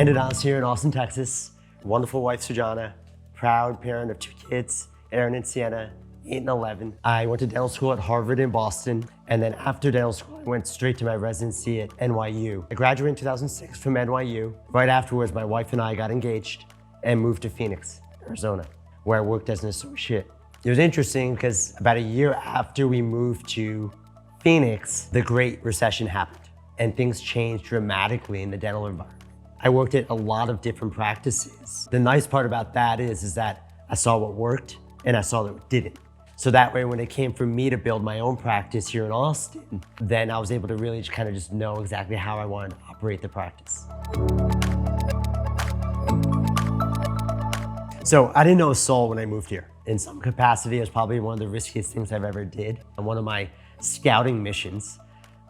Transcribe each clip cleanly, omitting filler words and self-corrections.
Endodontist here in Austin, Texas. Wonderful wife, Sujana. Proud parent of 2 kids, Aaron and Sienna, 8 and 11. I went to dental school at Harvard in Boston. And then after dental school, I went straight to my residency at NYU. I graduated in 2006 from NYU. Right afterwards, my wife and I got engaged and moved to Phoenix, Arizona, where I worked as an associate. It was interesting because about a year after we moved to Phoenix, the Great Recession happened and things changed dramatically in the dental environment. I worked at a lot of different practices. The nice part about that is that I saw what worked and I saw that didn't. So that way, when it came for me to build my own practice here in Austin, then I was able to really just know exactly how I wanted to operate the practice. So I didn't know a soul when I moved here. In some capacity, it was probably one of the riskiest things I've ever did. On one of my scouting missions,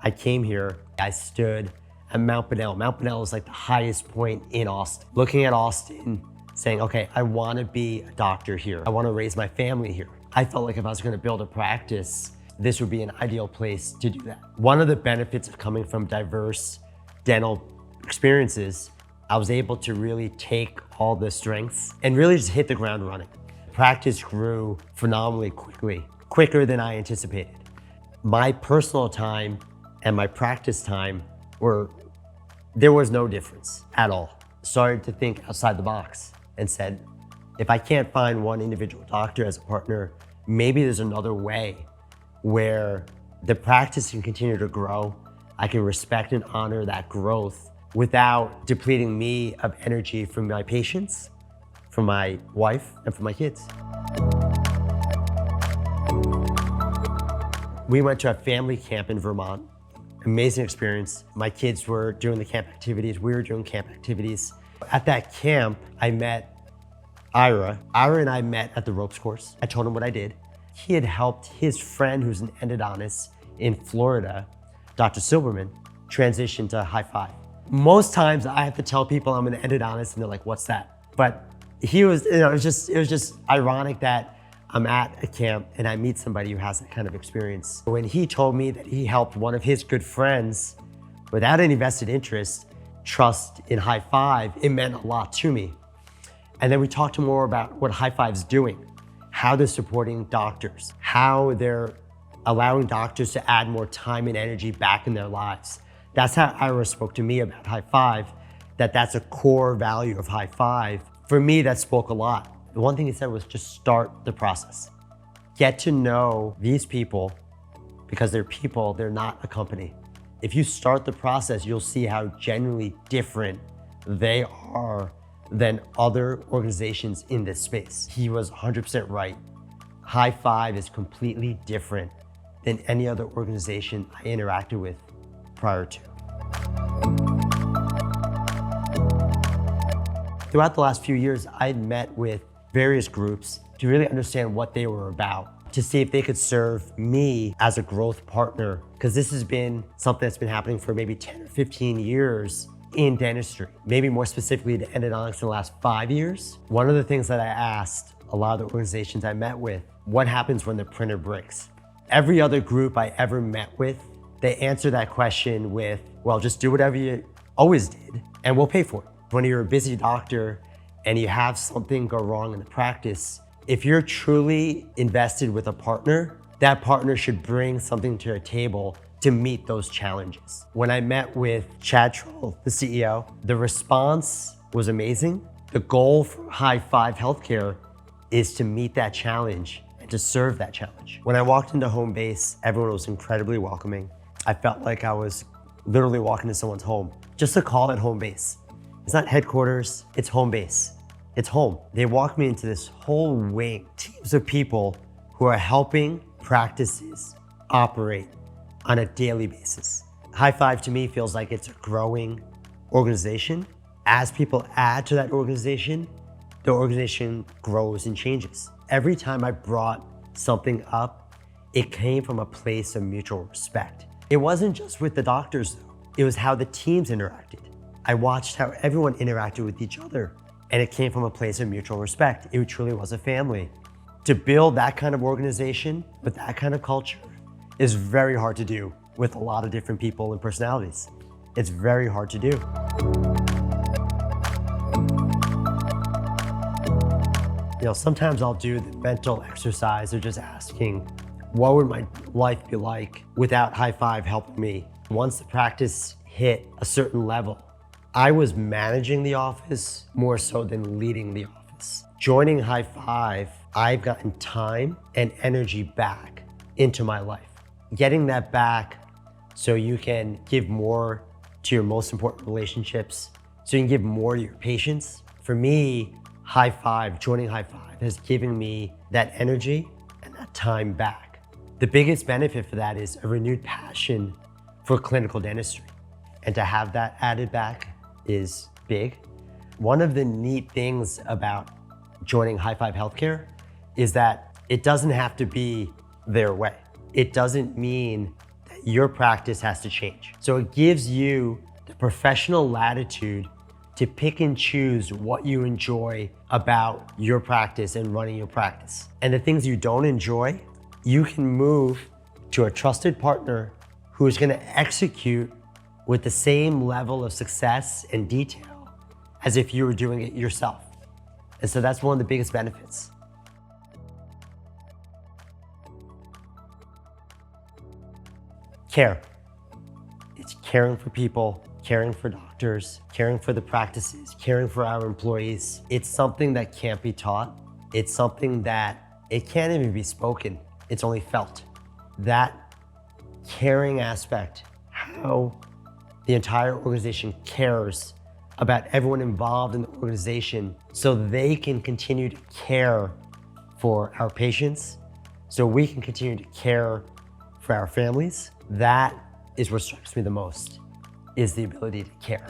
I came here, I stood at Mount Bunnell. Mount Bunnell is like the highest point in Austin. Looking at Austin, saying, okay, I wanna be a doctor here. I wanna raise my family here. I felt like if I was gonna build a practice, this would be an ideal place to do that. One of the benefits of coming from diverse dental experiences, I was able to really take all the strengths and really just hit the ground running. Practice grew phenomenally quickly, quicker than I anticipated. My personal time and my practice time there was no difference at all. Started to think outside the box and said, if I can't find one individual doctor as a partner, maybe there's another way where the practice can continue to grow. I can respect and honor that growth without depleting me of energy from my patients, from my wife, and from my kids. We went to a family camp in Vermont. Amazing experience. My kids were doing the camp activities. We were doing camp activities. At that camp, I met Ira. Ira and I met at the ropes course. I told him what I did. He had helped his friend who's an endodontist in Florida, Dr. Silberman, transition to HighFive. Most times I have to tell people I'm an endodontist and they're like, what's that? But he was, it was just ironic that I'm at a camp and I meet somebody who has that kind of experience. When he told me that he helped one of his good friends without any vested interest trust in HighFive, it meant a lot to me. And then we talked more about what HighFive's doing, how they're supporting doctors, how they're allowing doctors to add more time and energy back in their lives. That's how Ira spoke to me about HighFive, that's a core value of HighFive. For me, that spoke a lot. The one thing he said was just start the process. Get to know these people because they're people, they're not a company. If you start the process, you'll see how genuinely different they are than other organizations in this space. He was 100% right. HighFive is completely different than any other organization I interacted with prior to. Throughout the last few years, I met with various groups to really understand what they were about, to see if they could serve me as a growth partner, because this has been something that's been happening for maybe 10 or 15 years in dentistry, maybe more specifically to endodontics in the last 5 years. One of the things that I asked a lot of the organizations I met with, what happens when the printer breaks? Every other group I ever met with, they answer that question with, well, just do whatever you always did and we'll pay for it. When you're a busy doctor and you have something go wrong in the practice, if you're truly invested with a partner, that partner should bring something to a table to meet those challenges. When I met with Chad Troll, the CEO, the response was amazing. The goal for HighFive Healthcare is to meet that challenge and to serve that challenge. When I walked into home base, everyone was incredibly welcoming. I felt like I was literally walking to someone's home. Just to call it home base. It's not headquarters, it's home base. It's home. They walked me into this whole wing, teams of people who are helping practices operate on a daily basis. HighFive to me feels like it's a growing organization. As people add to that organization, the organization grows and changes. Every time I brought something up, it came from a place of mutual respect. It wasn't just with the doctors though, it was how the teams interacted. I watched how everyone interacted with each other, and it came from a place of mutual respect. It truly was a family. To build that kind of organization with that kind of culture is very hard to do with a lot of different people and personalities. It's very hard to do. Sometimes I'll do the mental exercise of just asking, what would my life be like without HighFive helping me? Once the practice hit a certain level, I was managing the office more so than leading the office. Joining HighFive, I've gotten time and energy back into my life. Getting that back so you can give more to your most important relationships, so you can give more to your patients. For me, joining HighFive has given me that energy and that time back. The biggest benefit for that is a renewed passion for clinical dentistry. And to have that added back is big. One of the neat things about joining HighFive Healthcare is that it doesn't have to be their way. It doesn't mean that your practice has to change. So it gives you the professional latitude to pick and choose what you enjoy about your practice and running your practice. And the things you don't enjoy, you can move to a trusted partner who is gonna execute with the same level of success and detail as if you were doing it yourself. And so that's one of the biggest benefits. Care. It's caring for people, caring for doctors, caring for the practices, caring for our employees. It's something that can't be taught. It's something that it can't even be spoken. It's only felt. That caring aspect, how the entire organization cares about everyone involved in the organization so they can continue to care for our patients, so we can continue to care for our families. That is what strikes me the most, is the ability to care.